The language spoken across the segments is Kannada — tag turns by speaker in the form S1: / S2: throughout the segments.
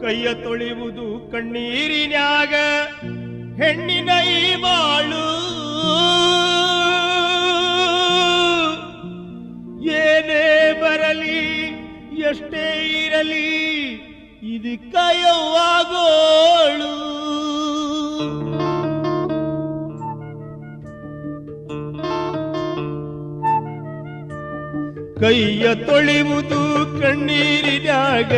S1: ಕೈಯ ತೊಳೆಯುವುದು ಕಣ್ಣೀರಿನ್ಯಾಗ ಹೆಣ್ಣಿನ ಈ ಬಾಳು. ಏನೇ ಬರಲಿ ಎಷ್ಟೇ ಇರಲಿ ಇದು ಕೈಯವಾಗೋಳು. ಕೈಯ ತೊಳೆಯುವುದು ಕಣ್ಣೀರಿನ್ಯಾಗ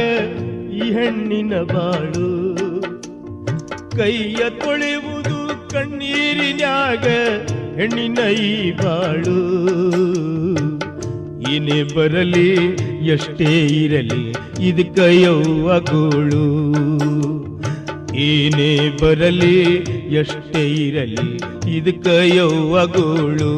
S1: ಈ ಹೆಣ್ಣಿನ ಬಾಳು. ಕೈಯ ತೊಳೆಯುವುದು ಕಣ್ಣೀರಿನ್ಯಾಗ ಹೆಣ್ಣಿನ ಈ ಬಾಳು. ಏನೇ ಬರಲಿ ಎಷ್ಟೇ ಇರಲಿ ಇದು ಕೈಯವ್ವಗೋಳು. ಏನೇ ಬರಲಿ ಎಷ್ಟೇ ಇರಲಿ ಇದು ಕೈಯವ್ವಗೋಳು.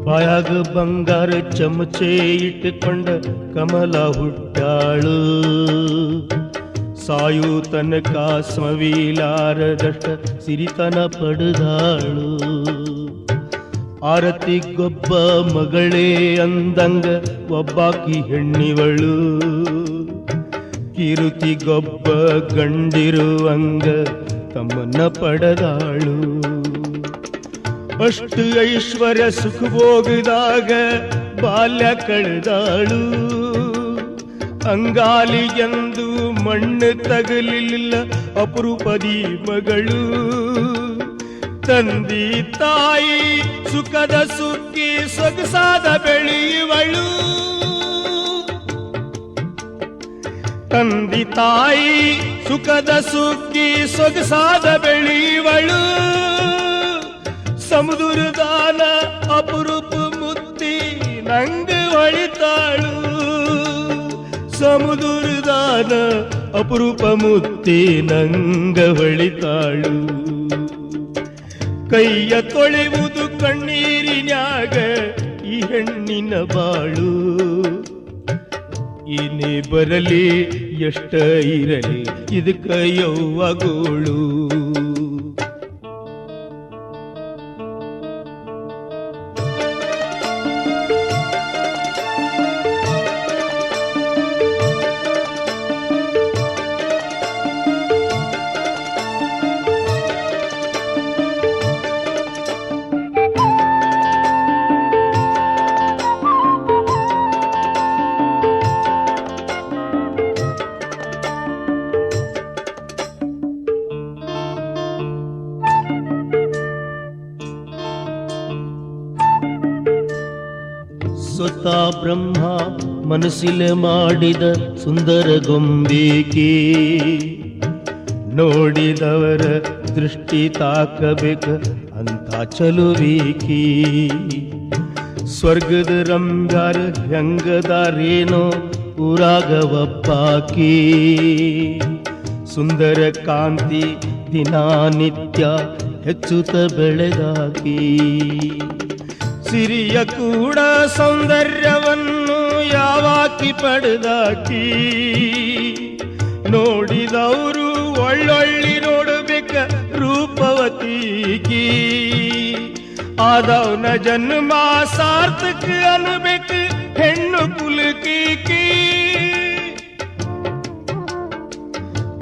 S1: ಬಾಯಾಗ ಬಂಗಾರ ಚಮಚೆ ಇಟ್ಟುಕೊಂಡ ಕಮಲ ಹುಟ್ಟಾಳು. ಸಾಯು ತನಕ ಸ್ಮವೀಲಾರದಷ್ಟ ಸಿರಿತನ ಪಡೆದಾಳು. ಆರತಿಗೊಬ್ಬ ಮಗಳೇ ಅಂದಂಗ ಒಬ್ಬಾಕಿ ಹೆಣ್ಣಿವಳು. ಕಿರುತಿಗೊಬ್ಬ ಗಂಡಿರುವಂಗ ತಮ್ಮನ್ನ ಪಡೆದಾಳು. ಅಷ್ಟು ಐಶ್ವರ್ಯ ಸುಖಭೋಗದಾಗ ಬಾಲ್ಯ ಕಳೆದಾಳು. ಅಂಗಾಲಿಗೆಂದು ಮಣ್ಣು ತಗಲಿಲ್ಲ ಅಪರೂಪದಿ ಮಗಳು. ತಂದಿ ತಾಯಿ ಸುಖದ ಸುಕ್ಕಿ ಸೊಗಸಾದ ಬೆಳೆಯುವಳು. ತಂದಿ ತಾಯಿ ಸುಖದ ಸುಕ್ಕಿ ಸೊಗಸಾದ ಬೆಳೆಯುವಳು. ಸಮುದ್ರದಾನ ಅಪರೂಪ ಮುತ್ತಿ ನಂಗ ಹೊಳಿತಾಳು. ಸಮುದ್ರದಾನ ಅಪರೂಪ ಮುತ್ತಿ ನಂಗ ಹೊಳಿತಾಳು. ಕೈಯ ತೊಳೆಯುವುದು ಕಣ್ಣೀರಿನ್ಯಾಗ ಈ ಹೆಣ್ಣಿನ ಬಾಳು. ಏನೇ ಬರಲಿ ಎಷ್ಟ ಇರಲಿ ಇದು ಕೈಯವ್ವಗೋಳು. ಸ್ವತಃ ಬ್ರಹ್ಮ ಮನಸ್ಸಿಲೆ ಮಾಡಿದ ಸುಂದರ ಗೊಂಬೇಕೆ. ನೋಡಿದವರ ದೃಷ್ಟಿ ತಾಕಬೇಕ ಅಂತ ಚಲುವೇಕಿ. ಸ್ವರ್ಗದ ರಂಗಾರ ಹೆಂಗದಾರೇನೋ ಊರಾಗ ಒಬ್ಬಾಕಿ. ಸುಂದರ ಕಾಂತಿ ದಿನನಿತ್ಯ ಹೆಚ್ಚುತ್ತ ಬೆಳೆದಾಕಿ. ಸಿರಿಯ ಕೂಡ ಸೌಂದರ್ಯವನ್ನು ಯಾವಾಕಿ ಪಡೆದಾಕಿ. ನೋಡಿದವರು ಒಳ್ಳೊಳ್ಳಿ ನೋಡಬೇಕ ರೂಪವತೀಕಿ. ಆದವನ ಜನ್ಮ ಸಾರ್ಥಕ ಅನ್ಬೇಕು ಹೆಣ್ಣು ಕುಲಕೀಕಿ.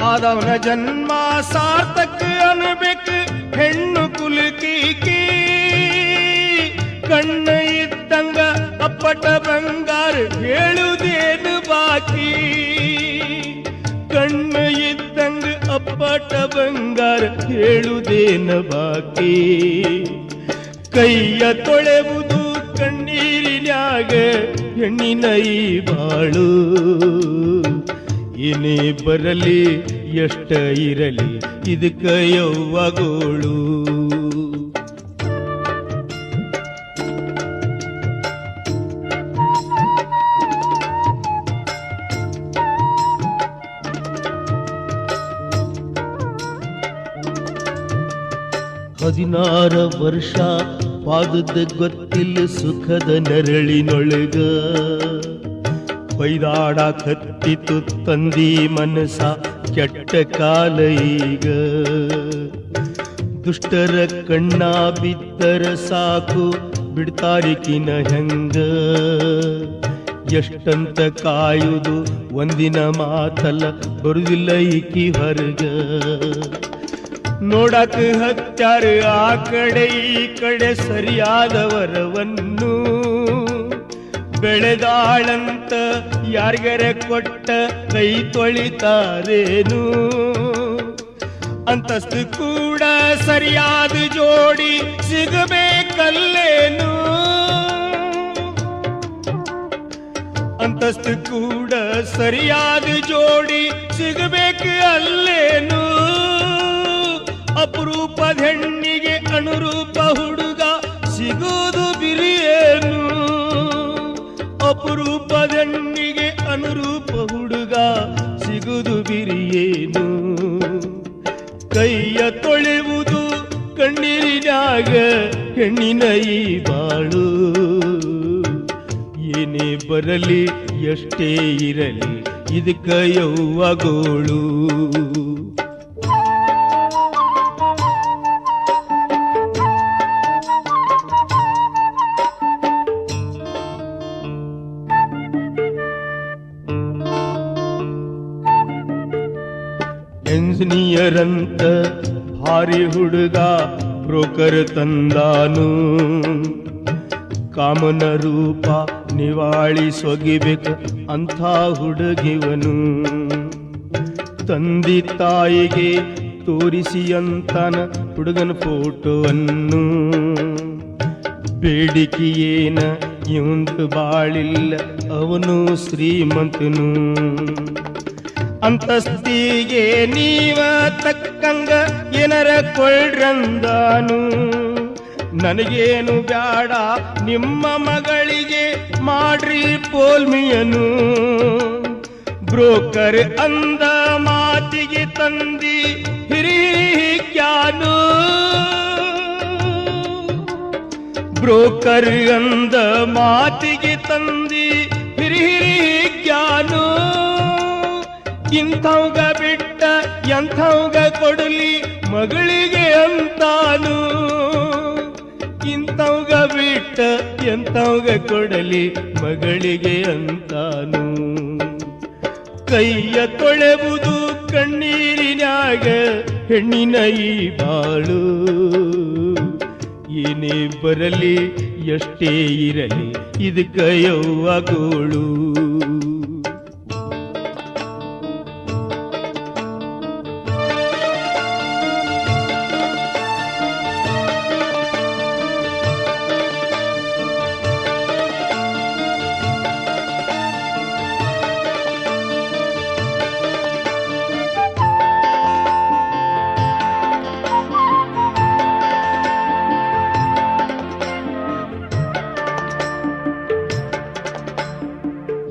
S1: ಆದವನ ಜನ್ಮ ಸಾರ್ಥಕ ಅನ್ಬೇಕು ಹೆಣ್ಣು ಕುಲಕೀಕಿ. ಕಣ್ಣ ಇದ್ದಂಗ ಅಪ್ಪಟ ಬಂಗಾರ ಹೇಳುವುದೇನು ಬಾಕಿ. ಕಣ್ಣ ಇದ್ದಂಗ ಅಪ್ಪಟ ಬಂಗಾರ ಹೇಳುವುದೇನು ಬಾಕಿ. ಕೈಯ ತೊಳೆಯುವುದು ಕಣ್ಣೀರಿನ್ಯಾಗ ಹೆಣ್ಣಿನ ಈ ಬಾಳು. ಏನೇ ಬರಲಿ ಎಷ್ಟ ಇರಲಿ ಇದು ಕೈಯವ್ವಗೋಳು. 16 ವರ್ಷ ಪಾದದ ಗೊತ್ತಿಲ್ಲ ಸುಖದ ನೆರಳಿನೊಳಗ ಬೈದಾಡಕತ್ತಿತು ತಂದಿ ಮನಸ ಕೆಟ್ಟ ಕಾಲ ಈಗ ದುಷ್ಟರ ಕಣ್ಣ ಬಿದ್ದರ ಸಾಕು ಬಿಡ್ತಾರಿಕಿನ ಹೆಂಗ ಎಷ್ಟಂತ ಕಾಯುವುದು ಒಂದಿನ ಮಾತಲ್ಲ ಬರುದಿಲ್ಲ ಈಕಿ ಹೊರಗ ನೋಡಕ ಹತ್ಯಾರ ಆ ಕಡೆ ಈ ಕಡೆ ಸರಿಯಾದ ವರವನ್ನು ಬೆಳೆದಾಳಂತ ಯಾರಿಗರ ಕೊಟ್ಟ ಕೈ ತೊಳಿತಾರೇನು ಅಂತಸ್ತು ಕೂಡ ಸರಿಯಾದ ಜೋಡಿ ಸಿಗಬೇಕಲ್ಲೇನು ಅಂತಸ್ತು ಕೂಡ ಸರಿಯಾದ ಜೋಡಿ ಸಿಗಬೇಕು ಅಲ್ಲೇನು ಅಪರೂಪದ ಹೆಣ್ಣಿಗೆ ಅನುರೂಪ ಹುಡುಗ ಸಿಗುವುದು ಬಿರಿಯೇನು ಅಪರೂಪದ ಹೆಣ್ಣಿಗೆ ಅನುರೂಪ ಹುಡುಗ ಸಿಗುವುದು ಬಿರಿಯೇನು ಕೈಯ ತೊಳೆಯುವುದು ಕಣ್ಣೀರಿನಾಗ ಹೆಣ್ಣಿನ ಈ ಬಾಳು ಏನೇ ಬರಲಿ ಎಷ್ಟೇ ಇರಲಿ ಇದಕ್ಕ ಯವ್ವಗೋಳು ಎಂಜಿನಿಯರಂತ ಭಾರಿ ಹುಡುಗ ಬ್ರೋಕರ್ ತಂದಾನು ಕಾಮನ ರೂಪ ನಿವಾಳಿ ಸೊಗಿಬೇಕು ಅಂಥ ಹುಡುಗಿವನು ತಂದಿ ತಾಯಿಗೆ ತೋರಿಸಿ ಅಂತಾನ ಹುಡುಗನ ಫೋಟೋವನ್ನು ಬೇಡಿಕೆಯೇನ ಇವಂದು ಬಾಳಿಲ್ಲ ಅವನು ಶ್ರೀಮಂತನು ಅಂತಸ್ತಿಗೆ ನೀವ ತಕ್ಕಂಗ ಏನರ ಕೊಳ್ಳ್ರಂದಾನು ನನಗೇನು ಬ್ಯಾಡ ನಿಮ್ಮ ಮಗಳಿಗೆ ಮಾಡ್ರಿ ಪೋಲ್ಮಿಯನು ಬ್ರೋಕರ್ ಅಂದ ಮಾತಿಗೆ ತಂದಿ ಹಿರಿಕ್ಯಾನು ಬ್ರೋಕರ್ ಅಂದ ಮಾತಿಗೆ ತಂದಿ ಹಿರಿಕ್ಯಾನು ಇಂಥವ್ಗ ಬಿಟ್ಟ ಎಂಥವ್ಗ ಕೊಡಲಿ ಮಗಳಿಗೆ ಅಂತಾನು ಇಂಥವ್ಗ ಬಿಟ್ಟ ಎಂಥವ್ಗ ಕೊಡಲಿ ಮಗಳಿಗೆ ಅಂತಾನು ಕೈಯ ತೊಳೆವುದು ಕಣ್ಣೀರಿನಾಗ ಹೆಣ್ಣಿನ ಈ ಬಾಳು ಏನೇ ಬರಲಿ ಎಷ್ಟೇ ಇರಲಿ ಇದಕ್ಕ ಯವ್ವಗೋಳು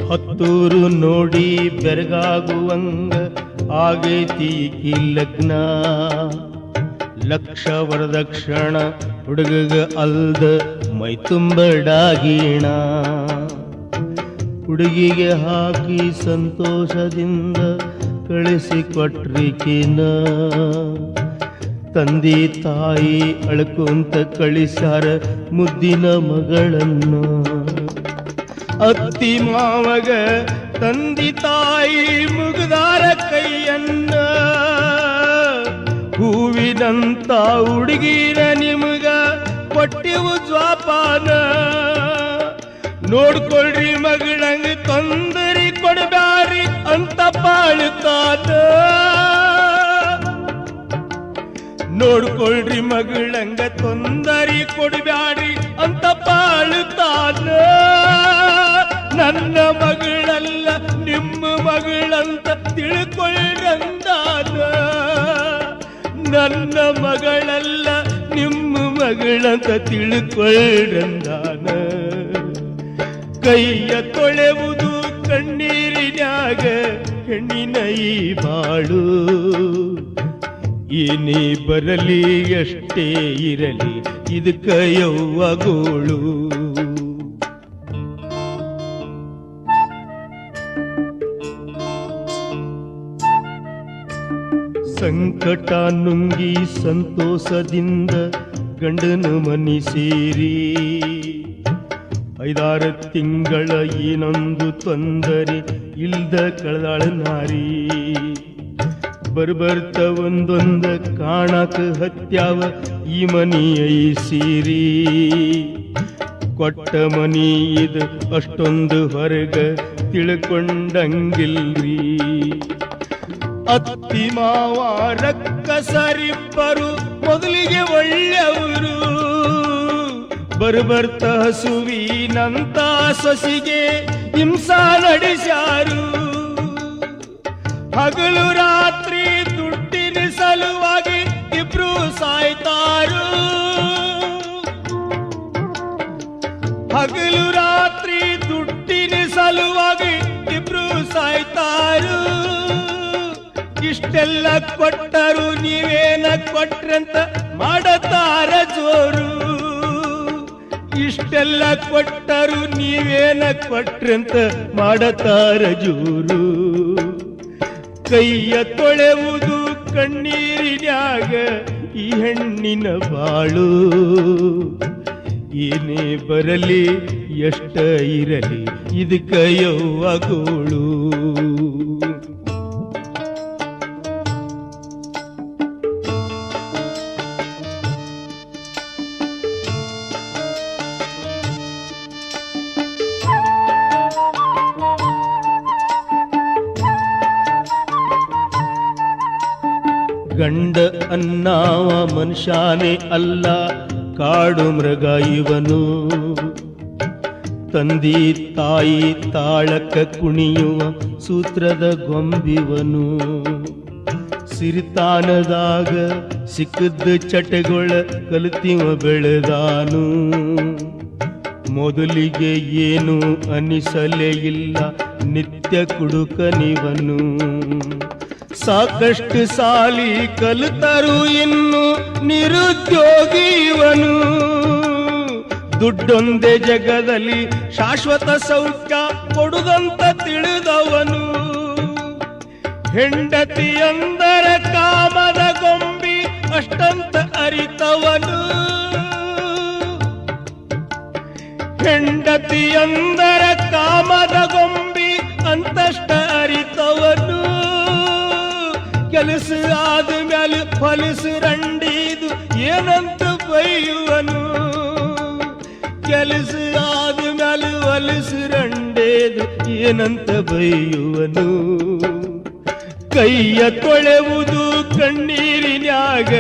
S1: ಹತ್ತೂರು ನೋಡಿ ಬೆರಗಾಗುವಂಗ ಆಗೈತಿ ಈ ಲಗ್ನ ಲಕ್ಷ ವರದಕ್ಷಿಣ ಹುಡುಗಗ ಅಲ್ದ ಮೈ ತುಂಬಡಾಗೀಣ ಹುಡುಗಿಗೆ ಹಾಕಿ ಸಂತೋಷದಿಂದ ಕಳಿಸಿ ಕೊಟ್ರಿಕಿನ ತಂದೆ ತಾಯಿ ಅಳ್ಕೊಂತ ಕಳಿಸ್ಯಾರ ಮುದ್ದಿನ ಮಗಳನ್ನು ಅತ್ತಿ ಮಾವಗ ತಂದಿ ತಾಯಿ ಮುಗಿದಾರ ಕೈಯನ್ನ ಹೂವಿನಂತ ಹುಡುಗಿನ ನಿಮಗ ಕೊಟ್ಟಿವು ಜ್ವಾಪಾನ ನೋಡ್ಕೊಳ್ರಿ ಮಗಳಂಗ ತೊಂದರೆ ಕೊಡಬ್ಯಾರಿ ಅಂತ ಬಾಳುತ್ತಾನ ನೋಡ್ಕೊಳ್ರಿ ಮಗಳಂಗ ತೊಂದರೆ ಕೊಡಬ್ಯಾರಿ ಅಂತ ಬಾಳುತ್ತಾನ ನನ್ನ ಮಗಳಲ್ಲ ನಿಮ್ಮ ಮಗಳಂತ ತಿಳ್ಕೊಳ್ಳಂದಾನ ನನ್ನ ಮಗಳಲ್ಲ ನಿಮ್ಮ ಮಗಳಂತ ತಿಳ್ಕೊಳ್ಳಂದಾನ ಕೈಯ ತೊಳೆವುದು ಕಣ್ಣೀರಿನಾಗ ಹೆಣ್ಣಿನ ಈ ಬಾಳು ಏನೇ ಬರಲಿ ಎಷ್ಟೇ ಇರಲಿ ಇದಕ್ಕ ಯವ್ವಗೋಳು. ಸಂಕಟ ನುಂಗಿ ಸಂತೋಷದಿಂದ ಗಂಡನ ಮನಿ ಸೇರಿ 5-6 ತಿಂಗಳ ಏನೊಂದು ತೊಂದರೆ ಇಲ್ದ ಕಳೆದಾಳ ನಾರಿ. ಬರ್ಬರ್ತ ಒಂದೊಂದ ಕಾಣಕ ಹತ್ಯಾವ ಈ ಮನಿ ಐಸೀರಿ. ಕೊಟ್ಟ ಮನಿ ಇದು ಅಷ್ಟೊಂದು ಹೊರಗ ತಿಳ್ಕೊಂಡಂಗಿಲ್ರಿ. ಅತ್ತಿ ಮಾವ ರಕ್ಕಸರಿಬ್ಬರು ಮೊದಲಿಗೆ ಒಳ್ಳೆಯವರು. ಬರ್ಬರ್ತ ಹಸುವಿನಂತ ಸೊಸಿಗೆ ಹಿಂಸಾ ನಡೆಸ್ಯಾರು. ಹಗಲು ರಾತ್ರಿ ದುಡ್ಡಿನ ಸಲುವಾಗಿ ಇಬ್ರು ಸಾಯ್ತಾರು. ಹಗಲು ರಾತ್ರಿ ದುಡ್ಡಿನ ಸಲುವಾಗಿ ಇಬ್ರು ಸಾಯ್ತಾರು. ಇಷ್ಟೆಲ್ಲ ಕೊಟ್ಟರು ನೀವೇನ ಕೊಟ್ರಂತ ಮಾಡತಾರ ಜೋರು. ಇಷ್ಟೆಲ್ಲ ಕೊಟ್ಟರು ನೀವೇನ ಕೊಟ್ರಂತ ಮಾಡತಾರ ಜೋರು. ಕೈಯ ತೊಳೆವುದು ಕಣ್ಣೀರಿನ್ಯಾಗ ಈ ಹೆಣ್ಣಿನ ಬಾಳು. ಏನೇ ಬರಲಿ ಎಷ್ಟ ಇರಲಿ ಇದಕ್ಕ ಯವ್ವಗೋಳು. ಗಂಡ ಅನ್ನಾವ ಮನುಷ್ಯನೇ ಅಲ್ಲ, ಕಾಡು ಮೃಗ ಇವನು. ತಂದಿ ತಾಯಿ ತಾಳಕ ಕುಣಿಯುವ ಸೂತ್ರದ ಗೊಂಬಿವನು. ಸಿರಿತಾನದಾಗ ಸಿಕ್ಕದ ಚಟಗೊಳ ಕಲಿತಿವ ಬೆಳೆದಾನು. ಮೊದಲಿಗೆ ಏನು ಅನಿಸಲೇ ಇಲ್ಲ ನಿತ್ಯ ಕುಡುಕನಿವನು. ಸಾಕಷ್ಟು ಸಾಲಿ ಕಲಿತರು ಇನ್ನು ನಿರುದ್ಯೋಗಿ ಇವನು. ದುಡ್ಡೊಂದೇ ಜಗದಲ್ಲಿ ಶಾಶ್ವತ ಸೌಖ್ಯ ಕೊಡುದಂತ ತಿಳಿದವನು. ಹೆಂಡತಿ ಅಂದರ ಕಾಮದ ಗೊಂಬಿ ಅಷ್ಟಂತ ಅರಿತವನು. ಹೆಂಡತಿ ಅಂದರ ಕಾಮದ ಗೊಂಬಿ ಅಂತಷ್ಟ ಅರಿತವನು. ಕೆಲಸ ಆದ್ಮೇಲೆ ಹೊಲಸು ರಂಡಿದು ಏನಂತ ಬೈಯುವನು. ಕೆಲಸ ಆದ್ಮೇಲೆ ಹೊಲಸು ರಂಡೇದು ಏನಂತ ಬೈಯುವನು. ಕೈಯ ತೊಳೆವುದು ಕಣ್ಣೀರಿನ್ಯಾಗ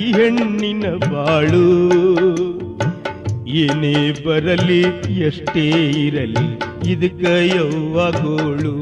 S1: ಈ ಹೆಣ್ಣಿನ ಬಾಳು. ಏನೇ ಬರಲಿ ಎಷ್ಟೇ ಇರಲಿ ಇದಕ್ಕ ಯವ್ವಗೋಳು.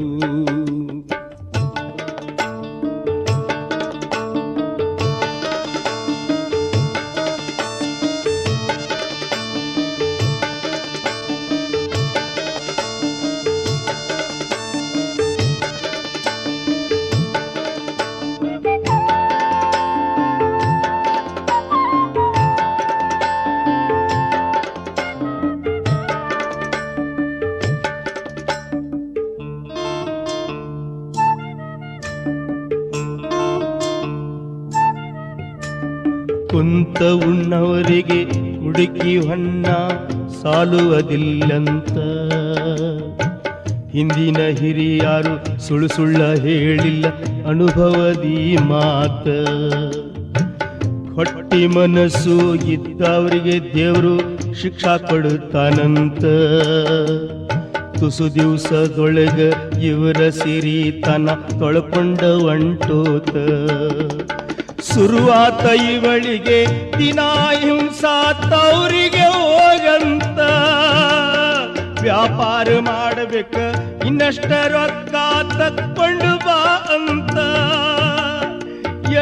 S1: ಕುಂತ ಉಣ್ಣವರಿಗೆ ಹುಡುಕಿ ಹೊನ್ನ ಸಾಲುವುದಿಲ್ಲಂತ. ಹಿಂದಿನ ಹಿರಿಯಾರು ಸುಳ್ಳು ಸುಳ್ಳ ಹೇಳಿಲ್ಲ ಅನುಭವದಿ ಮಾತ. ಹೊಟ್ಟಿ ಮನಸ್ಸು ಇದ್ದವರಿಗೆ ದೇವರು ಶಿಕ್ಷಾ ಕೊಡುತ್ತಾನಂತ. ತುಸು ದಿವಸದೊಳಗ ಇವರ ಸಿರಿತನ ತೊಳ್ಕೊಂಡ ಹೊಂಟೋತ. ಶುರುವಾತ ಇವಳಿಗೆ ದಿನ ಹಿಂಸಾತವರಿಗೆ ಹೋಗಂತ. ವ್ಯಾಪಾರ ಮಾಡಬೇಕ ಇನ್ನಷ್ಟ ರೊಕ್ಕ ತಕ್ಕೊಂಡು ಬಾ ಅಂತ.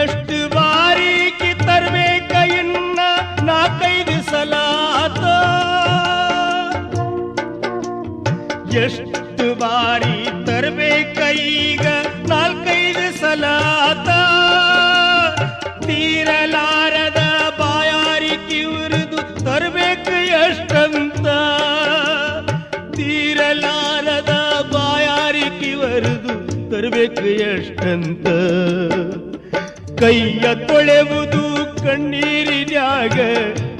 S1: ಎಷ್ಟು ಬಾರಿ ತರ್ಬೇಕ ಇನ್ನ 4-5 ಸಲ ಆತ. ಎಷ್ಟು ಬಾರಿ ತರ್ಬೇಕ ಈಗ 4-5 ಸಲ ಆತ. ತರಬೇಕು ಎಷ್ಟಂತ. ಕೈಯ ತೊಳೆವುದು ಕಣ್ಣೀರಿನ್ಯಾಗ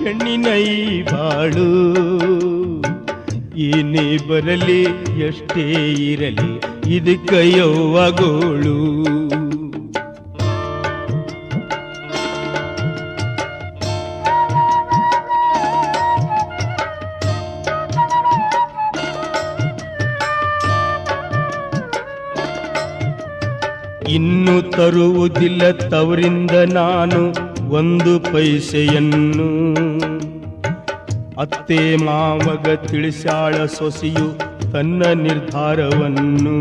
S1: ಹೆಣ್ಣಿನ ಈ ಬಾಳು. ಏನೇ ಬರಲಿ ಎಷ್ಟೇ ಇರಲಿ ಇದಕ್ಕ ಯವ್ವಗೋಳು. ಇನ್ನು ತರುವುದಿಲ್ಲ ತವರಿಂದ ನಾನು ಒಂದು ಪೈಸೆಯನ್ನು. ಅತ್ತೆ ಮಾವಗ ತಿಳಿಸಾಳ ಸೊಸೆಯು ತನ್ನ ನಿರ್ಧಾರವನ್ನು.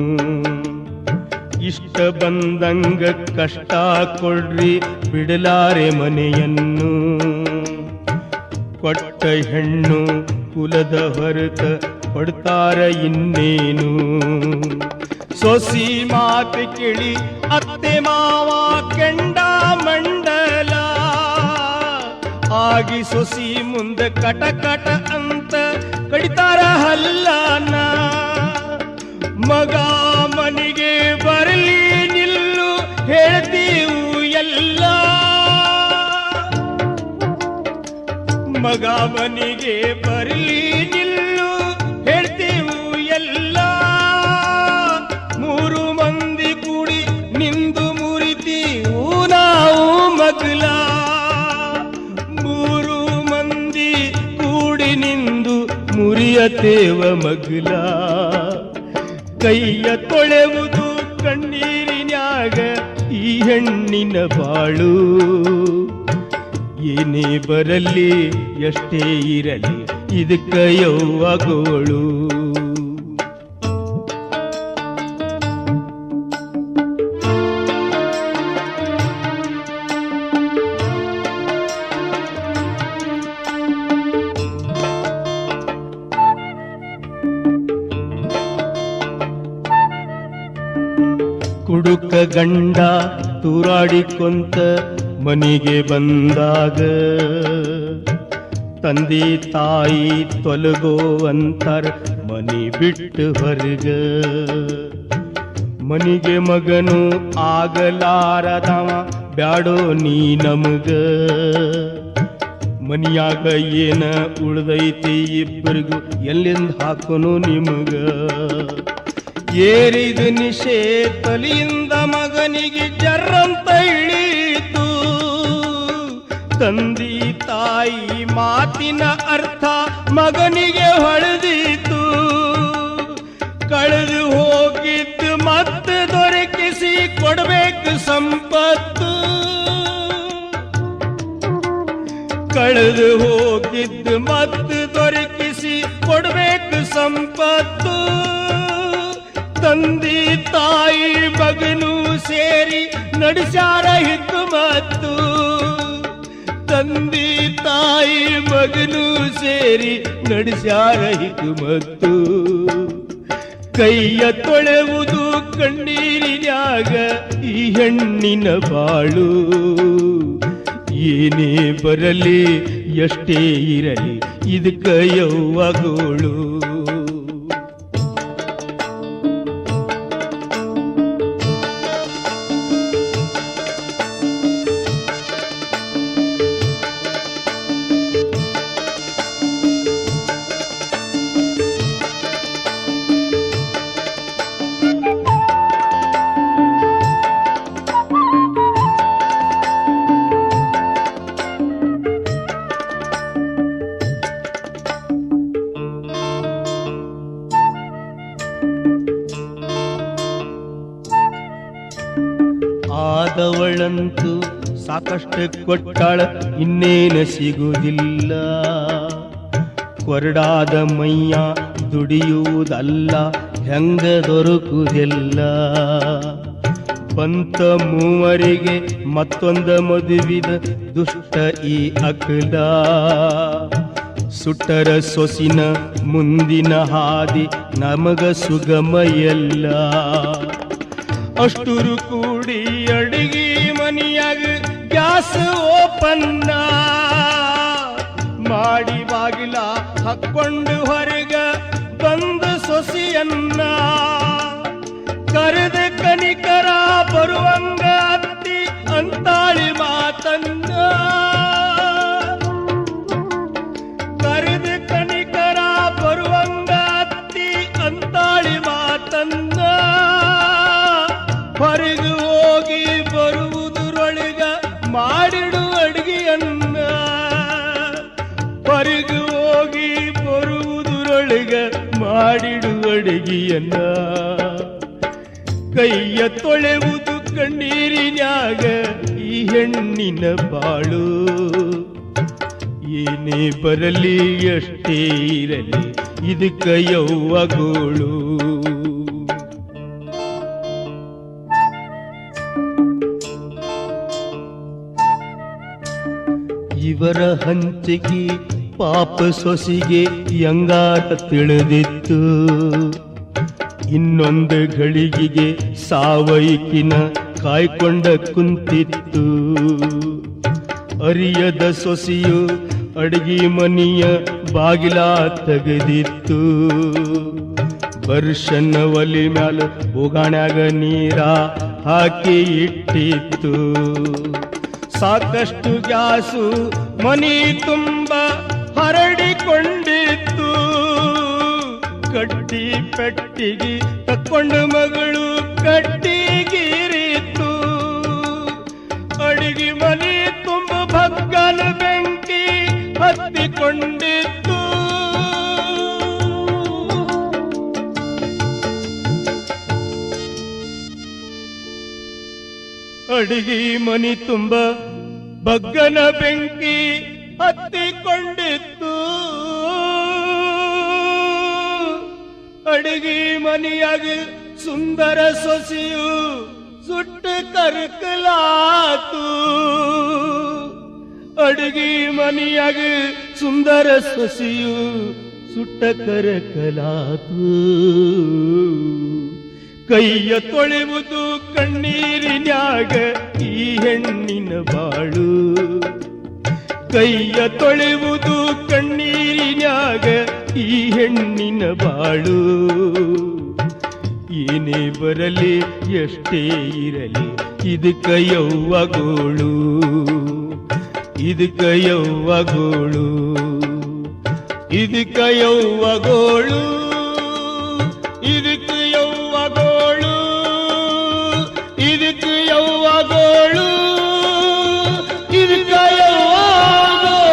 S1: ಇಷ್ಟ ಬಂದಂಗ ಕಷ್ಟ ಕೊಡ್ರಿ ಬಿಡಲಾರೆ ಮನೆಯನ್ನು. ಕೊಟ್ಟ ಹೆಣ್ಣು ಕುಲದ ಹೊರತ ಕೊಡ್ತಾರ ಇನ್ನೇನು. ಸೊಸಿ ಮಾತು ಕೇಳಿ ಅತ್ತೆ ಮಾವ ಕೆಂಡ ಮಂಡಲ ಆಗಿ ಸೊಸಿ ಮುಂದೆ ಕಟ ಕಟ ಅಂತ ಕಡಿತಾರ ಹಲ್ಲನ. ಮಗ ಮನೆಗೆ ಬರಲಿ ನಿಲ್ಲು ಹೇಳ್ತೀವು ಎಲ್ಲ. ಮಗ ಮನೆಗೆ ಬರಲಿ ನಿಲ್ಲು ಹೇಳ್ತೀವು ಎಲ್ಲ. ಮೂರು ಮಂದಿ ಕೂಡಿ ನಿಂದು ಮುರಿತೀವು ನಾವು ಮಗಲ. ಮೂರು ಮಂದಿ ಕೂಡಿ ನಿಂದು ಮುರಿಯತೇವ ಮಗಲ. ಕೈಯ ತೊಳೆವುದು ಕಣ್ಣೀರಿನ್ಯಾಗ ಈ ಹೆಣ್ಣಿನ ಬಾಳು. ಏನೇ ಬರಲಿ ಎಷ್ಟೇ ಇರಲಿ ಇದಕ್ಕ ಯವ್ವಗೋಳು. ಕುಡುಕ ಗಂಡ ತೂರಾಡಿಕೊಂತ ಮನೆಗೆ ಬಂದಾಗ ತಂದೆ ತಾಯಿ ತೊಲಗೋ ಅಂತಾರ ಮನೆ ಬಿಟ್ಟು ಹೊರಗ. ಮನೆಗೆ ಮಗನು ಆಗಲಾರದವ ಬ್ಯಾಡೋ ನೀ ನಮಗ. ಮನಿಯಾಗ ಏನ ಉಳ್ದೈತಿ ಇಬ್ಬರಿಗೂ ಎಲ್ಲಿಂದ ಹಾಕೋನು ನಿಮಗ. ಏರಿದ ನಿಶೆ ತಲಿಯಿಂದ ಮಗನಿಗೆ ಜರ್ರಂತ ಇಳೀತು. ತಂದಿ ತಾಯಿ ಮಾತಿನ ಅರ್ಥ ಮಗನಿಗೆ ಹೊಳೆದೀತು. ಕಳೆದು ಹೋಗಿದ್ದು ಮತ್ತೆ ದೊರಕಿಸಿ ಕೊಡಬೇಕು ಸಂಪತ್ತು. ಕಳೆದು ಹೋಗಿದ್ದು ಮತ್ತೆ ದೊರಕಿಸಿ ಕೊಡಬೇಕು ಸಂಪತ್ತು. ತಂದಿ ತಾಯಿ ಮಗನು ಸೇರಿ ನಡೆಸ್ಯಾರ ಹಿಕ್ಮತ್ತು. ತಂದಿ ತಾಯಿ ಮಗನು ಸೇರಿ ನಡೆಸ್ಯಾರ ಹಿಕ್ಮತ್ತು. ಕೈಯ ತೊಳೆವುದು ಕಣ್ಣೀರಿನ್ಯಾಗ ಈ ಹೆಣ್ಣಿನ ಬಾಳು. ಏನೇ ಬರಲಿ ಎಷ್ಟೇ ಇರಲಿ ಇದಕ್ಕ ಯವ್ವಗೋಳು. ಆದವಳಂತೂ ಸಾಕಷ್ಟು ಕೊಟ್ಟಾಳ ಇನ್ನೇನು ಸಿಗುವುದಿಲ್ಲ. ಕೊರಡಾದ ಮೈಯ ದುಡಿಯುವುದಲ್ಲ ಹೆಂಗ ದೊರಕುವುದಿಲ್ಲ. ಬಂತ ಮೂವರಿಗೆ ಮತ್ತೊಂದ ಮದುವಿದ ದುಷ್ಟ ಈ ಅಕಲ. ಸುಟ್ಟರ ಸೊಸಿನ ಮುಂದಿನ ಹಾದಿ ನಮಗ ಸುಗಮಯಲ್ಲ. ಅಷ್ಟುರು ಕೂಡಿ ಅಡಿಗೆ ಮನಿಯಾಗ ಗ್ಯಾಸ್ ಓಪನ್ನ ಮಾಡಿ ಬಾಗಿಲ ಹಾಕ್ಕೊಂಡು ಹೊರಗ ಬಂದ ಸೊಸಿಯನ್ನ ಕರೆದ ಕನಿ ಮಾಡಿಡು ಅಡಗಿಯನ್ನ. ಕೈಯ ತೊಳೆವುದು ಕಣ್ಣೀರಿನ್ಯಾಗ ಈ ಹೆಣ್ಣಿನ ಬಾಳು. ಏನೇ ಬರಲಿ ಎಷ್ಟೇ ಇರಲಿ ಇದಕ್ಕ ಯವ್ವಗೋಳು. ಇವರ ಹಂಚಿಕೆ ಪಾಪ ಸೊಸಿಗೆ ಯಂಗಾಟ ತಿಳಿದಿತ್ತು. ಇನ್ನೊಂದು ಗಳಿಗೆಗೆ ಸಾವೈಕಿನ ಕಾಯ್ಕೊಂಡ ಕುಂತಿತ್ತು. ಅರಿಯದ ಸೊಸಿಯು ಅಡಿಗೆ ಮನೆಯ ಬಾಗಿಲ ತೆಗೆದಿತ್ತು. ವರ್ಷನ ಒಲಿ ಮ್ಯಾಲ ಉಗಾಣ್ಯಾಗ ನೀರ ಹಾಕಿ ಇಟ್ಟಿತ್ತು. ಸಾಕಷ್ಟು ಗ್ಯಾಸು ಮನಿ ತುಂಬ ಹರಡಿಕೊಂಡಿತ್ತು. ಕಟ್ಟಿ ಪೆಟ್ಟಿಗೆ ತಕ್ಕೊಂಡು ಮಗಳು ಕಟ್ಟಿಗಿರಿತ್ತು. ಅಡಿಗೆ ಮನೆ ತುಂಬ ಭಗ್ಗನ ಬೆಂಕಿ ಹತ್ತಿಕೊಂಡಿತ್ತು. ಅಡಿಗೆ ಮನೆ ತುಂಬ ಬಗ್ಗನ ಬೆಂಕಿ ಹತ್ತಿಕೊಂಡಿತ್ತು. ಅಡಿಗೆ ಮನೆಯಾಗ ಸುಂದರ ಸೊಸೆಯು ಸುಟ್ಟು ಕರಕಲಾತು. ಅಡಿಗೆ ಮನೆಯಾಗ ಸುಂದರ ಸೊಸೆಯು ಸುಟ್ಟ ಕರಕಲಾತು. ಕೈಯ ತೊಳೆವುದು ಕಣ್ಣೀರಿನ್ಯಾಗ ಈ ಹೆಣ್ಣಿನ ಬಾಳು. ಕೈಯ ತೊಳೆವುದು ಕಣ್ಣೀರಿನ್ಯಾಗ ಈ ಹೆಣ್ಣಿನ ಬಾಳು. ಏನೇ ಬರಲಿ ಎಷ್ಟೇ ಇರಲಿ ಇದಕ್ಕ ಯವ್ವಗೋಳು. ಇದಕ್ಕ ಯವ್ವಗೋಳು. ಇದಕ್ಕ ಯವ್ವಗೋಳು. ಇದಕ್ಕ ಯವ್ವಗೋಳು. ಇದಕ್ಕ ಯವ್ವಗೋಳು. ಇದಕ್ಕ ಯವ್ವಗೋಳು.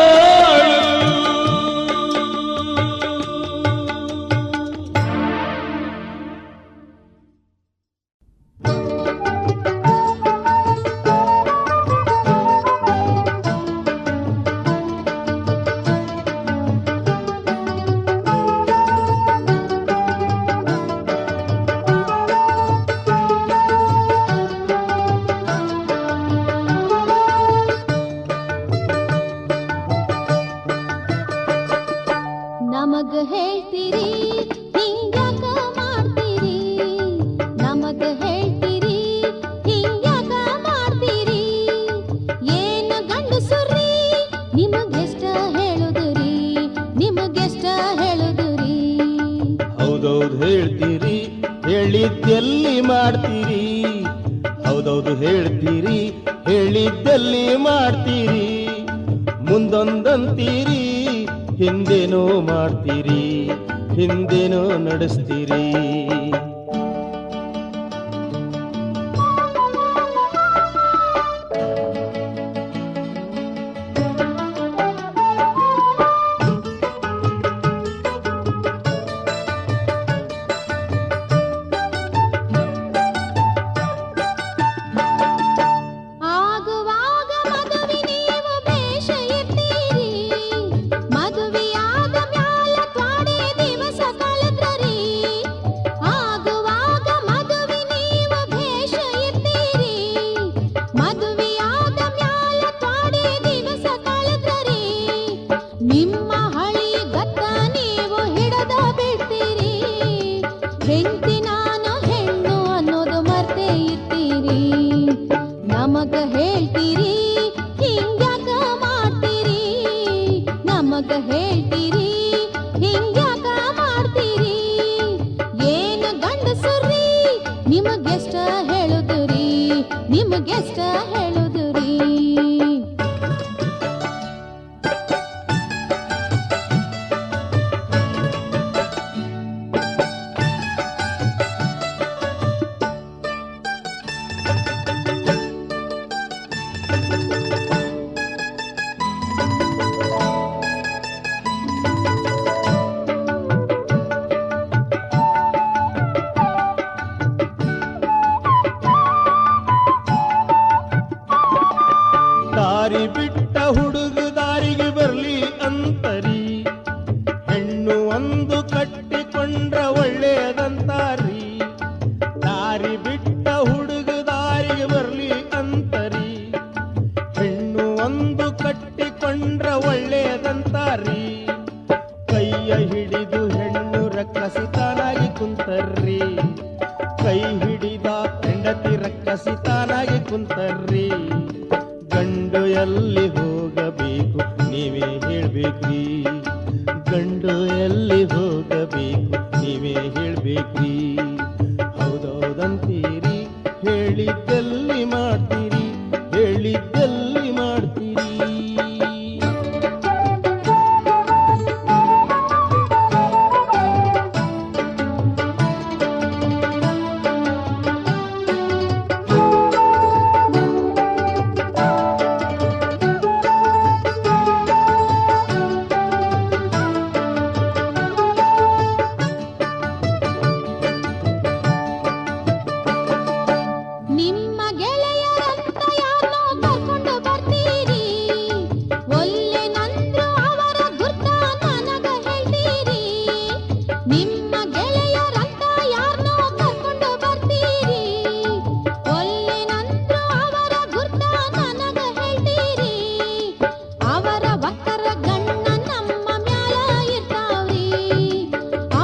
S2: ನಮಗ ಹೇಳ್ತೀರಿ ಹಿಂಗ್ಯಾಕ ಮಾಡ್ತೀರಿ. ನಮಗ ಹೇಳ್ತೀರಿ ಹಿಂಗ್ಯಾಕ ಮಾಡ್ತೀರಿ. ಏನ ಗಂಡಸುರ್ರಿ ನಿಮಗೆಷ್ಟ ಹೇಳುದ್ರಿ. ನಿಮಗೆಷ್ಟ ಹೇಳುದ್ರಿ.
S1: ಹೌದೌದು ಹೇಳ್ತೀರಿ ಹೇಳಿದ್ದೆಲ್ಲಿ ಮಾಡ್ತೀರಿ. ಹೌದೌದು ಹೇಳ್ತೀರಿ ಹೇಳಿದ್ದೆಲ್ಲಿ ಮಾಡ್ತೀರಿ. ಮುಂದೊಂದಂತೀರಿ ಹಿಂದೇನೋ ಮಾಡ್ತೀರಿ. ಹಿಂದೇನೋ ನಡೆಸ್ತೀರಿ.
S2: ಆಗುವಾಗ ಮದುವೆ ನೀವು ಬೇಷ ಇರ್ತೀರಿ. ಮದುವೆಯಾದ ಮ್ಯಾಲ ತ್ವಾಡೆ ದಿವಸ ಕಳೆದ್ರರಿ. ಆಗುವಾಗ ಮದುವೆ ನೀವು ಬೇಷ ಇರ್ತೀರಿ. ಮದುವೆಯಾದ ಮ್ಯಾಲ ತ್ವಾಡೆ ದಿವಸ ಕಳೆದ್ರರಿ. ನಿಮ್ಮ ಹಳಿ ಗತ್ತ ನೀವು ಹಿಡದ ಬಿಡ್ತೀರಿ. ಹೆಂಡತಿ ನಾನು ಹೆಣ್ಣು ಅನ್ನೋದು ಮರ್ತೇ ಇರ್ತೀರಿ. ನಮಗ ಹೇಳ್ತೀರಿ ಹಿಂಗ್ಯಾಕ ಮಾಡ್ತೀರಿ. ನಮಗ ಹೇಳ್ತೀರಿ ಹಿಂಗ್ಯಾಕ ಮಾಡ್ತೀರಿ. ಏನ ಗಂಡಸುರ್ರಿ ನಿಮಗೆಷ್ಟ ಹೇಳುದ್ರಿ. ನಿಮಗೆಷ್ಟ ಹೇಳುದ್ರಿ.
S1: ದಾರಿ ಬಿಟ್ಟ ಹುಡುಗ ದಾರಿಗೆ ಬರ್ಲಿ ಅಂತರಿ, ಹೆಣ್ಣು ಒಂದು ಕಟ್ಟಿಕೊಂಡ್ರ ಒಳ್ಳೆಯದಂತಾರಿ. ದಾರಿ ಬಿಟ್ಟ ಹುಡುಗ ದಾರಿಗೆ ಬರ್ಲಿ ಅಂತರಿ, ಹೆಣ್ಣು ಒಂದು ಕಟ್ಟಿಕೊಂಡ್ರ ಒಳ್ಳೆಯದಂತಾರಿ. ಕೈಯ ಹಿಡಿದು ಹೆಣ್ಣು ರಕ್ಕಸಿತಾನಾಗಿ ಕುಂತರ್ರಿ, ಕೈ ಹಿಡಿದ ಹೆಂಡತಿ ರಕ್ಕಸಿತಾನಾಗಿ ಕುಂತರ್ರಿ. ಗಂಡು ಎಲ್ಲಿ ಹೋಗಬೇಕು ನೀವೇ ಹೇಳ್ಬೇಕ್ರಿ, ಗಂಡು ಎಲ್ಲಿ ಹೋಗಬೇಕು ನೀವೇ ಹೇಳ್ಬೇಕ್ರಿ. ಹೌದೌದಂತೀರಿ, ಹೇಳಿದ್ದಲ್ಲಿ ಮಾಡ್ತೀರಿ, ಹೇಳಿದ್ದಲ್ಲಿ ಮಾಡ್ತೀರಿ.
S2: ನಿಮ್ಮ ಗೆಳೆಯರಂತ ಯಾರನ್ನೋ ಕರ್ಕೊಂಡು ಬರ್ತೀರಿ, ಒಲ್ಲೆನಂದ್ರು ಅವರ ಗುರ್ತ ನನಗ ಹೇಳ್ತೀರಿ. ನಿಮ್ಮ ಗೆಳೆಯರಂತ ಯಾರನ್ನೋ ಕರ್ಕೊಂಡು ಬರ್ತೀರಿ, ಒಲ್ಲೆನಂದ್ರು ಅವರ ಗುರ್ತ ನನಗ ಹೇಳ್ತೀರಿ. ಅವರ ಒಕ್ಕರ ಗಣ್ಣ ನಮ್ಮ ಮ್ಯಾಲ ಇರ್ತಾವ್ರಿ,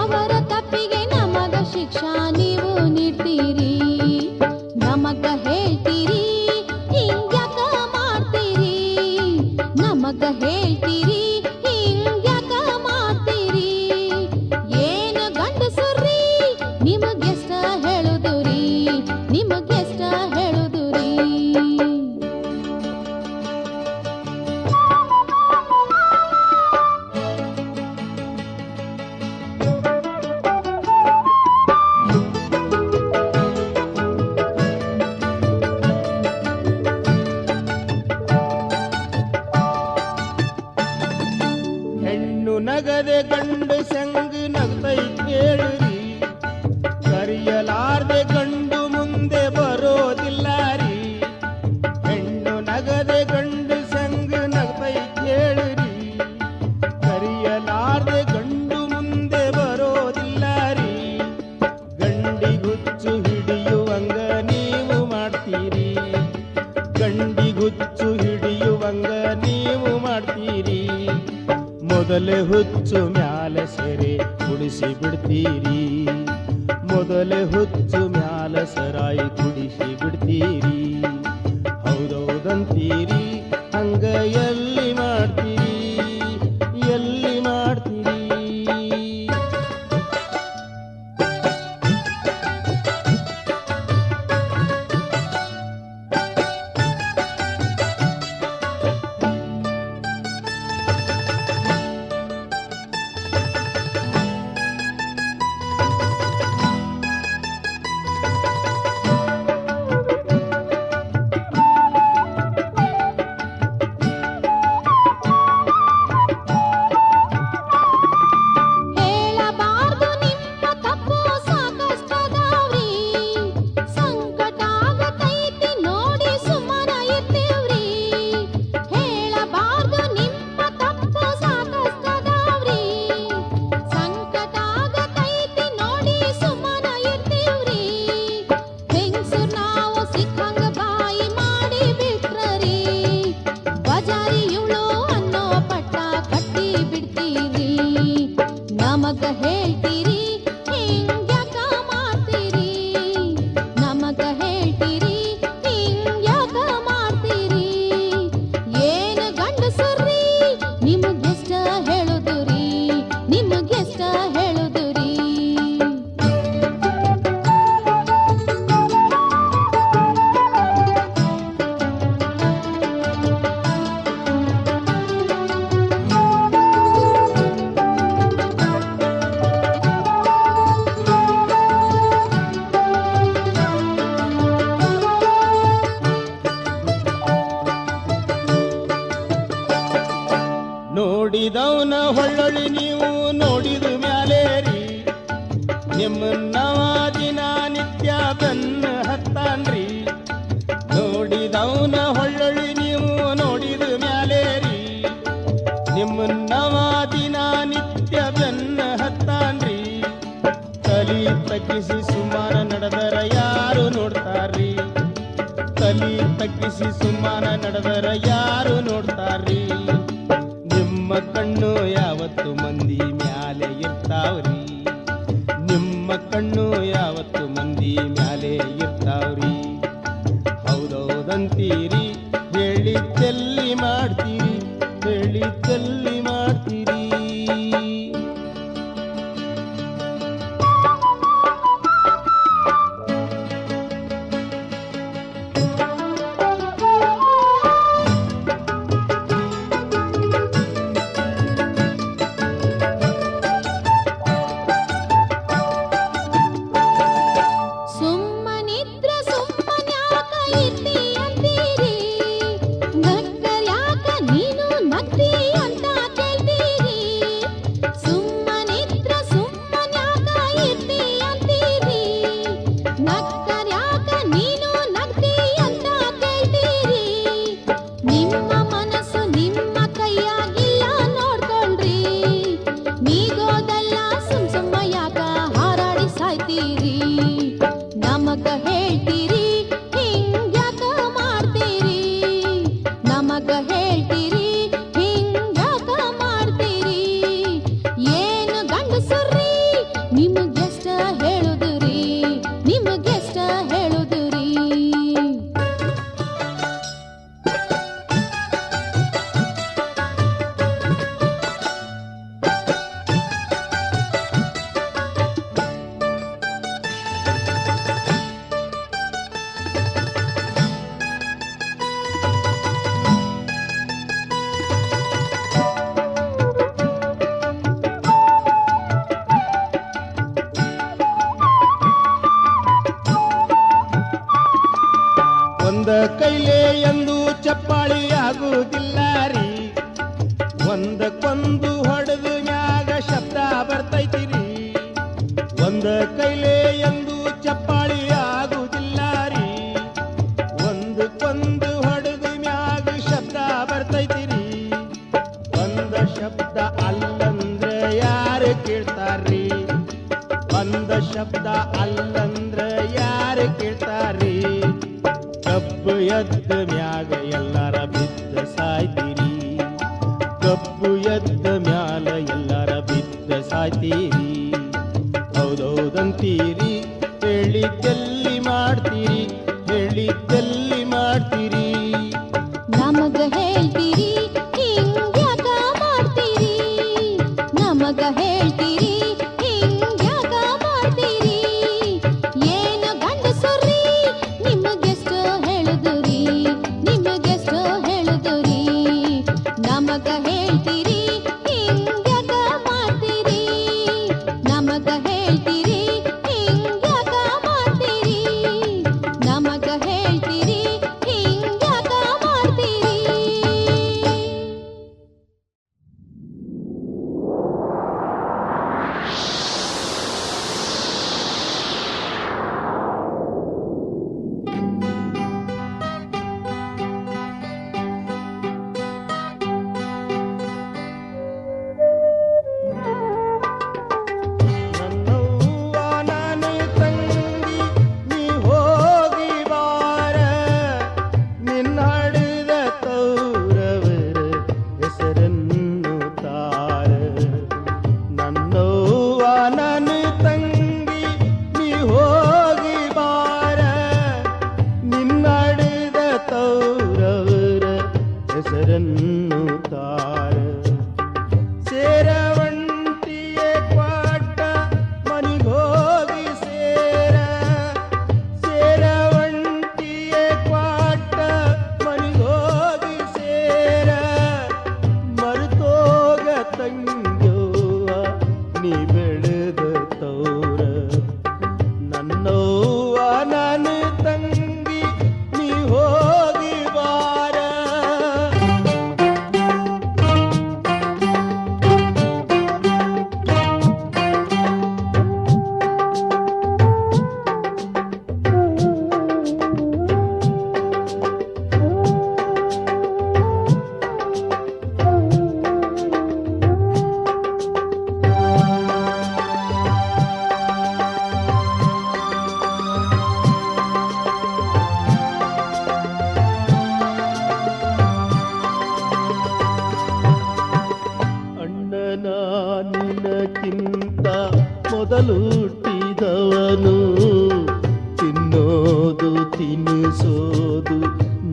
S2: ಅವರ ತಪ್ಪಿಗೆ ನಮಗ ಶಿಕ್ಷಾ ನೀವು ನೀಡ್ತೀರಿ. ನಮಗ ಹೇಳ್ತೀರಿ ಹಿಂಗ್ಯಾಕ ಮಾಡ್ತೀರಿ, ನಮಗ ಹೇಳ್ತೀರಿ ಹಿಂಗ್ಯಾಕ ಮಾಡ್ತೀರಿ. ಏನು ಗಂಡಸುರ್ರಿ ನಿಮಗೆಷ್ಟ ಹೇಳುದುರಿ, ನಿಮಗೆಷ್ಟ ಹೇಳುದುರಿ.
S1: ಹೆಣ್ಣು ನಗದೆ ಗಂಡು ಸಂಗ ನಗ್ತೈ ಕೇಳ್ರಿ, ಕರಿಯಲಾರ್ದೆ ಗಂಡು ಮುಂದೆ ಬರೋದಿಲ್ಲ ರೀ. ಹೆಣ್ಣು ನಗದೆ ಗಂಡು ಸಂಗ ನಗ್ತೈ ಕೇಳ್ರಿ, ಕರಿಯಲಾರ್ದೆ ಗಂಡು ಮುಂದೆ ಬರೋದಿಲ್ಲ ರೀ. ಗಂಡಿಗುಚ್ಚು ಹಿಡಿಯುವಂಗ ನೀವು ಮಾಡ್ತೀರಿ, ಗಂಡಿಗುಚ್ಚು ಹಿಡಿಯುವಂಗ ನೀವು ಮಾಡ್ತೀರಿ. ಮೊದಲೇ ಹುಚ್ಚು ಮ್ಯಾಲ ಸೆರೆ ಕುಡಿಸಿ ಬಿಡ್ತೀರಿ, ಮೊದಲೇ ಹುಚ್ಚು ಮ್ಯಾಲ ಸರಾಯಿ ಕುಡಿಸಿ ಬಿಡ್ತೀರಿ. ಹೌದೌದಂತೀರಿ, ಹಂಗ ಎಲ್ಲಿ ಮಾಡ್ತೀರಿ, ಎಲ್ಲಿ ಮಾಡ್ತೀರಿ.
S2: ಹೇಳಬಾರ್ದು ನಿಮ್ಮ ತಪ್ಪು ಸಾಕಷ್ಟದಾವ್ರಿ, ಸಂಕಟ ಆಗತೈತಿ ನೋಡಿ ಸುಮ್ಮನ ಇರ್ತೀವ್ರಿ. ಹೇಳಬಾರ್ದು ನಿಮ್ಮ ತಪ್ಪು ಸಾಕಷ್ಟದಾವ್ರಿ, ಸಂಕಟ ಆಗತೈತಿ ನೋಡಿ ಸುಮ್ಮನ ಇರ್ತೀವ್ರಿ. ಹೆಂಗ್ಸುರ್ ನಾವು ಸಿಕ್ಕಂಗ ಬಾಯಿ ಮಾಡಿ ಬಿಟ್ರರಿ, ಬಜಾರಿ ಇವಳು ಅನ್ನೋ ಪಟ್ಟ ಕಟ್ಟಿ ಬಿಡ್ತೀರಿ. ನಮಗ ಹೇಳ್ತೀರಿ ಹಿಂಗ್ಯಾಕ ಮಾಡ್ತೀರಿ, ನಮಗ ಹೇಳ್ತೀರಿ ಹಿಂಗ್ಯಾಕ ಮಾಡ್ತೀರಿ. ಏನು ಗಂಡಸುರ್ರಿ ನಿಮಗೆಷ್ಟ ಹೇಳುದುರಿ, ನಿಮಗೆಷ್ಟ ಹೇಳುದುರಿ.
S1: ನೋಡಿದವನ ಹೊಳ್ಳೊಳ್ಳಿ ನೀವು ನೋಡಿದ ಮ್ಯಾಲೇರಿ, ನಿಮ್ಮನ್ನವ ದಿನ ನಿತ್ಯ ಬೆನ್ನ ಹತ್ತಾನ್ರಿ. ನೋಡಿದವನ ಹೊಳ್ಳೊಳ್ಳಿ ನೀವು ನೋಡಿದ
S3: ತಗ್ಗಿಸಿ ಸುಮ್ಮನ ನಡೆದರ ಯಾರು ನೋಡ್ತಾರ್ರಿ ನಿಮ್ಮ ಕಣ್ಣು ಯಾವತ್ತು ಮಂದಿ ಮ್ಯಾಲೆ ಇರ್ತಾವ್ರಿ ನಿಮ್ಮ ಕಣ್ಣು ಯಾವತ್ತು ಮಂದಿ ಮ್ಯಾಲೆ ಇರ್ತಾವ್ರಿ ಹೌದೌದಂತೀರಿ ಹೇಳಿದ್ದೆಲ್ಲಿ ಮಾಡ್ತೀರಿ ಹೇಳಿದ್ದೆಲ್ಲಿ ಮಾಡ್ತೀರಿ
S2: ಸುಮ್ಮನಿದ್ರ ಸುಮ್ಮನ್ಯಾಕ ಇದ್ದಿ ಅಂತೀರಿ ನಕ್ಕರ್ಯಾಕ ನೀನು ನಗ್ತಿ ಅಂತ ಕೇಳ್ತೀರಿ ಸುಮ್ಮನಿದ್ರ ಸುಮ್ಮನ್ಯಾಕ ಇದ್ದಿ ಅಂತೀರಿ ನಕ್ಕರ್ಯಾಕ ನೀನು ನಗ್ತಿ ಅಂತ ಕೇಳ್ತೀರಿ ನಿಮ್ಮ ಮನಸ್ಸು ನಿಮ್ಮ ಕೈಯಾಗಿಲ್ಲ ನೋಡ್ಕೊಳ್ರಿ ನೀಗೋದಲ್ಲ ಸುಮ್ಮ ಯಾಕ ಹಾರಾಡಿ ಸಾಯ್ತೀರಿ ನಮಗ ಹೇಳ್ತೀರಿ ಹಿಂಗ್ಯಾಕ ಮಾಡ್ತೀರಿ ನಮಗ ಹೇಳ್ತೀರಿ ಹಿಂಗ್ಯಾಕ ಮಾಡ್ತೀರಿ ಏನು ಗಂಡಸರ್ರಿ ನಿಮಗೆಷ್ಟ ಹೇಳುದುರಿ ನಿಮಗೆಷ್ಟ ಹೇಳುದುರಿ
S3: ಒಂದ ಕೈಲೆ ಎಂದು ಚಪ್ಪಾಳಿ ಆಗುವುದಿಲ್ಲ ರೀ ಒಂದಕ್ಕೊಂದು ಹೊಡೆದು ಮ್ಯಾಗ ಶಬ್ದ ಬರ್ತೈತಿರಿ ಒಂದ ಕೈಲೆ ಎಂದು ಚಪ್ಪಾಳಿ ಆಗುವುದಿಲ್ಲ ರೀ ಒಂದಕ್ಕೊಂದು ಹೊಡೆದು ಮ್ಯಾಗ ಶಬ್ದ ಬರ್ತೈತಿರಿ ಒಂದ ಶಬ್ದ ಅಲ್ಲಂದ್ರ ಯಾರು ಕೇಳ್ತಾರ್ರಿ ಒಂದ ಶಬ್ದ ಅಲ್ಲಂದ್ರ ಯಾರು ಕೇಳ್ತಾರ್ರಿ ಕಬ್ಬು ಎದ್ದ ಮ್ಯಾಗ ಎಲ್ಲಾರ ಬಿದ್ದ ಸಾಯ್ತೀರಿ ಕಬ್ಬು ಎದ್ದ ಮ್ಯಾಲ ಎಲ್ಲಾರ ಬಿದ್ದ ಸಾಯ್ತೀರಿ ಹೌದೌದಂತೀರಿ ಹೇಳಿದ್ದೆಲ್ಲಿ ಮಾಡ್ತೀರಿ ಹೇಳಿದ್ದೆಲ್ಲಿ ಮಾಡ್ತೀರಿ
S2: ನಮಗ ಹೇಳ್ತೀರಿ ಹಿಂಗ್ಯಾಕ ಮಾಡ್ತೀರಿ ನಮಗ ಹೇಳ್ತೀರಿ ಹಿಂಗ್ಯಾಕ ಮಾಡ್ತೀರಿ ಏನು ಗಂಡಸರ್ರಿ ನಿಮಗೆಷ್ಟ ಹೇಳುದುರಿ ನಿಮಗೆಷ್ಟ ಹೇಳುದುರಿ ನಮಗ ಹೇಳ್ತೀರಿ ಹಿಂಗ್ಯಾಕ ಮಾಡ್ತೀರಿ ನಮಗ ಹೇಳ್ತೀರಿ ಹಿಂಗ್ಯಾಕ ಮಾಡ್ತೀರಿ ನಮಗ ಹೇಳ್ತೀರಿ ಹಿಂಗ್ಯಾಕ ಮಾಡ್ತೀರಿ
S3: ನನ್ನವ್ವ ನಾನು ತಂಗಿ ನೀ ಹೋಗಿ ಬಾರ ನಿನ್ನಾಡಿದ ತೌರವರ ಹೆಸರನ್ನು ತಾರ ನನ್ನವ್ವ ನಾನು ತಂಗಿ ನೀ ಹೋಗಿ ಬಾರ ನಿನ್ನಾಡಿದ ತೌರವರ ಹೆಸರನ್ನು ತಾರ ಸೇರವಂಟಿಯೇ ಕ್ವಾಟ ಮನಿಗೋಗಿ ಸೇರವಂಟಿಯೇ ಕ್ವಾಟ ಮನಿಗೋಗಿ ಮರುತೋಗ ತಂಗ್ಯೋವ ನೀ ಬೆಳೆದ ತೌರ ನನ್ನವ್ವ ನಾನು ತಂಗಿ ನೀ ಹೋಗಿ ಬಾರ ಮೊದಲುಟ್ಟಿದವನು ತಿನ್ನೋದು ತಿನ್ನಿಸೋದು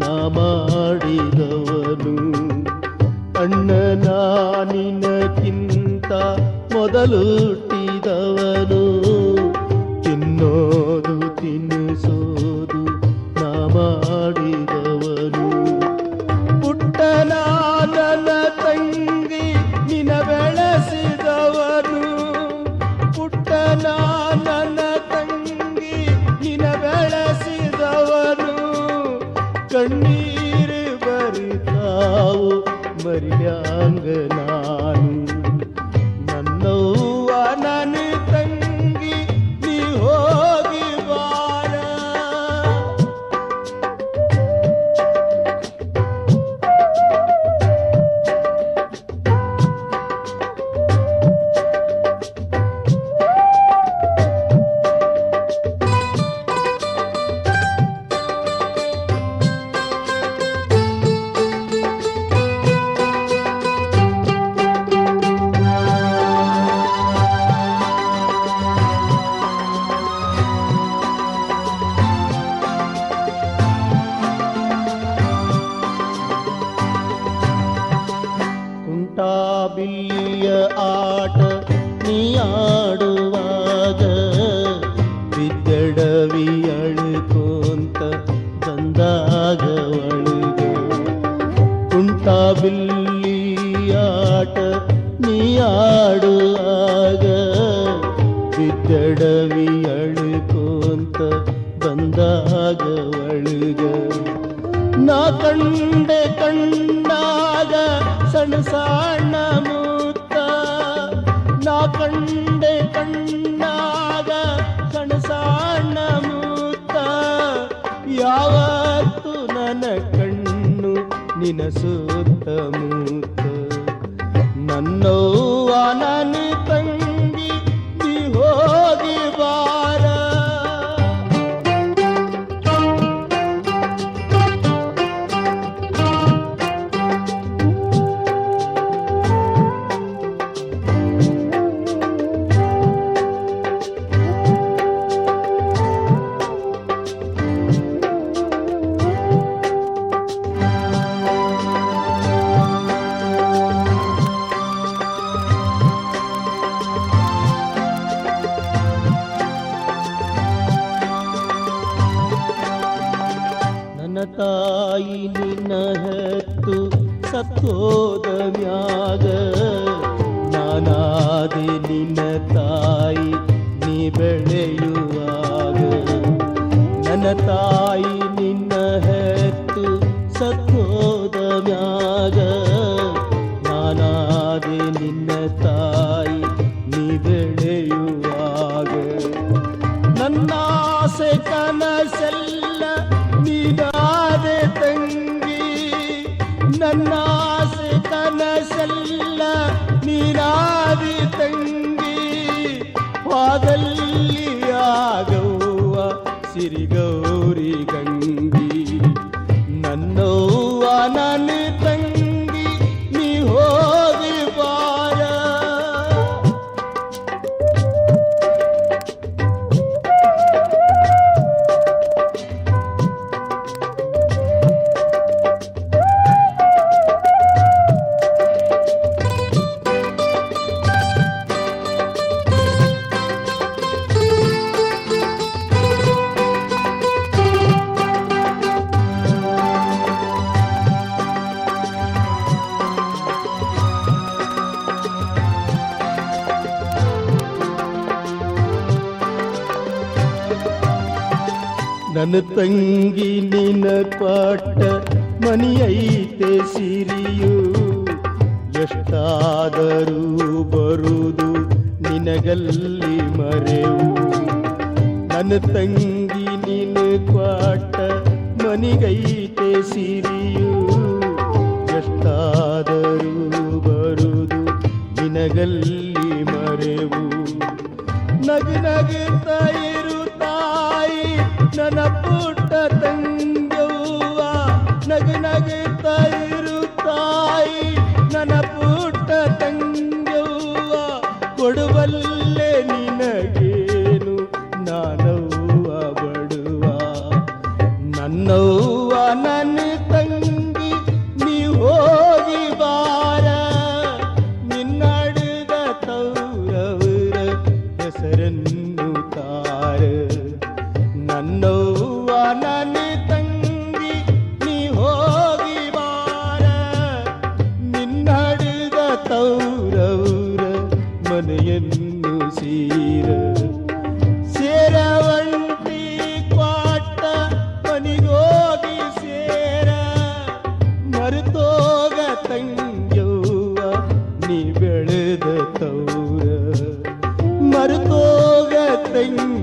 S3: ನಾ ಮಾಡಿದವನು ಅಣ್ಣನ ನಿನಕ್ಕಿಂತ ಮೊದಲುಟ್ಟಿದವನು ತಿನ್ನೋದು ತಿನ್ನಿಸೋದು ನಾ ಮಾಡಿದವನು ಪುಟ್ಟನ ನನ್ನ ತಂಗಿ ನಿನ ಬೆಳೆಸಿದವನು ಪುಟ್ಟನ ನನ್ನ ತಂಗಿ ನಿನ ಬೆಳೆಸಿದವನು ಕಣ್ಣೀರು ಬರಿತಾವು ಮರಿಯಾಂಗ ನಾನು ನನ್ನವ್ವ ನನ್ನ ತಂಗಿ ನೀ ಹೋಗಿ ಬಾರ ಕುಂಟಾಬಿಲ್ಲಿಯ ಆಟ ನೀ ಆಡುವಾಗ ಬಿದ್ದಡವಿ ಅಳುಕೋಂತ ಬಂದಾಗ ಒಳಗ ಕುಂಟಾಬಿಲ್ಲಿಯ ಆಟ ನೀ ಆಡುವಾಗ ಬಿದ್ದಡವಿ ಅಳುಕೋಂತ ಬಂದಾಗ ಒಳಗ ನಾ ಕಂಡೆ ಕಣ್ಣಾಗ ಸಣ್ಣ ಸಣ್ಣ ಮುತ್ತ ನಾ ಕಂಡೆ ಕಣ್ಣಾಗ ಸಣ್ಣ ಸಣ್ಣ ಮುತ್ತ ಯಾವತ್ತು ನನ್ನ ಕಣ್ಣು ನಿನ ಸುತ್ತಮುತ್ತ ನನ್ನವ್ವ ನನ್ನ ತಂಗಿ ನೀ ಹೋಗಿ ಬಾರ ನನ್ನ ತಾಯಿ ನಿನ್ನ ಹೆತ್ತು ಸತ್ತೋದ ಮ್ಯಾಗ ನಾನಾದೆ ನಿನ್ನ ತಾಯಿ ನೀ ಬೆಳೆಯುವಾಗ ನನ್ನ ತಾಯಿ ನಿನ್ನ ಹೆತ್ತು ಸತ್ತೋದ ಮ್ಯಾಗ ನಾನಾದೆ ನಿನ್ನ ತಾಯಿ ನೀ ಬೆಳೆಯುವಾಗ ನನ್ನಾಸೆ ಕನಸೆಲ್ಲ ನೀನಾದೆ ತಂಗಿ ನನ್ನಾಸೆ ಕನಸೆಲ್ಲ ನೀನಾದೆ ತಂಗಿ ಪಾದಲ್ಲಿ ಆಗವ್ವ ಸಿರಿಗೌರಿ ಗಂಗಿ ನನ್ನವ್ವ ನನ್ನ ತಂಗಿ ನೀ ಹೋಗಿ ಬಾರ ನನ್ನ ತಂಗಿ ನಿನ್ನ ಪಾಟ ಮನಿಯೈತೆ ಸಿರಿಯು ಎಷ್ಟಾದರೂ ಬರುವುದು ನಿನಗಲ್ಲಿ ಮರೆವು ನನ್ನ ತಂಗಿ ನಿನ್ನ ಪಾಟ ಮನಿಗೈತೆ ಸಿರಿಯು ಎಷ್ಟಾದರೂ ಬರುವುದು ನಿನಗಲ್ಲಿ ಮರೆವು ನಗು ನಗುತ್ತಾ ಇರು ತಾಯಿ ನನ್ನ ಪುಟ್ಟ ತಂಗವ್ವ ನಗು ನಗುತ್ತಾ ಇರು ತಾಯಿ ನನ್ನ ಪುಟ್ಟ ತಂಗವ್ವ ಕೊಡುವಲ್ಲೇ ನಿನಗೆ ಮರೆತೋಗ ತಂಗ್ಯವ್ವ ನೀ ಬೆಳೆದ ತೌರ ಮರೆತೋಗ ತಂಗಿ